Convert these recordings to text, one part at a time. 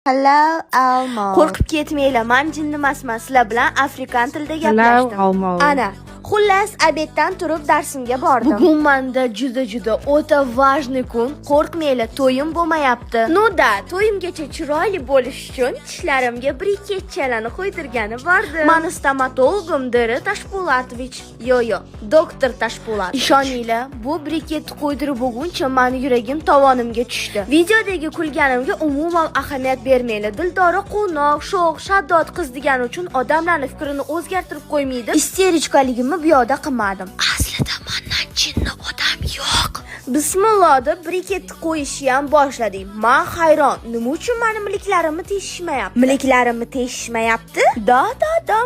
Hello, Almo. Qo'rqib ketmanglar, men jinni emasman. Sizlar bilan afrikan tilida gaplashdim. Hello, Almo. Ana, xullas obeddan turib darsimga bordim. Bugun menda juda o'ta важный kun. Qo'rqmanglar, to'yim bo'lmayapti. No-da, to'yimgacha chiroyli bo'lish uchun tishlarimga briketchalarni qo'ydirgani bordim. Mani stomatologim Diri Tashpo'latovich. Yo, doktor Tashpo'latov. Ishoninglar, bu briketni qo'ydirib bo'lguncha meni yuragim tovonimga tushdi. Videodagi kulganimga umuman ahamiyat bermanglar. Dildora qo'noq, sho'x, shaddod qiz degani uchun odamlarning fikrini o'zgartirib qo'ymaydi. Isterichkaligimni bu yoqda qilmadim. Aslida mendan jinni odam yo'q. Bismillah deb briketni qo'yishni ham boshladik. Men hayron, nima uchun meni miliklarimni teshishmayapti? Miliklarimni teshishmayapti? Da,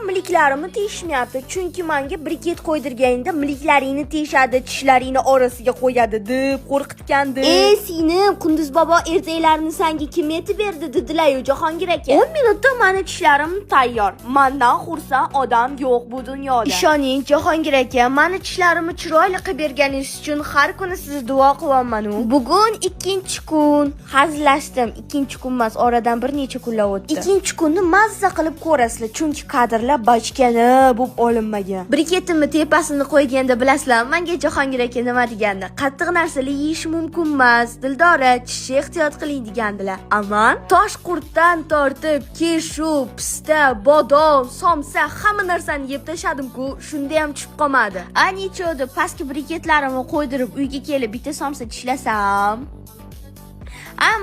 miliklarimni teshishmayapti. Chunki menga briket qo'ydirganingda miliklaringni teshadi, tishlaringni orasiga qo'yadi deb qo'rqitgandi. Singlim, Qunduz bobo ertaklarini senga kim aytib berdi dedilar-yu Jahongir aka. 10 minutda meni tishlarim tayyor. Mendan xursand odam yo'q bu dunyoda. Ishoning, Jahongir aka, meni tishlarimni chiroyli qilib berganingiz uchun har kuni sizni duo qilyapman. Bugun 2-kun. Hazillashdim. 2-kun emas, oradan bir necha kunlar o'tdi. 2-kunni mazza qilib ko'rasizlar, chunki kadrlar bachkana bo'lib olinmagan. Briketimni tepasini qo'yganda bilasizlar, menga Jahongir aka nima degandi? Qattiq narsalar yeyish mumkin emas. Dildora, tishga ehtiyot qiling degandilar. Aman, tosh qurtdan tortib, keshu, pista, bodom, somsa hamma narsani yeb tashladim-ku, shunda ham tushib qolmadi. Anicho'da pastki briketlarimni qo'ydirib uyga kelib bitta somsa tishlasam.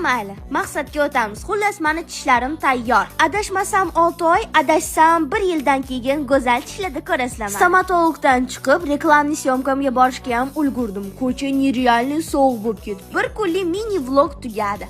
Mayli, maqsadga o'tamiz. Xullas, meni tishlarim tayyor. Adashmasam 6 oy, adashsam 1 yildan keyin go'zal tishlarda ko'rasizlar. Stomatologdan chiqib, reklamni syomkamga borishga ham ulgurdim. Ko'cha nerealniy sovuq bo'lib ketdi. Bir kunlik mini vlog tugadi.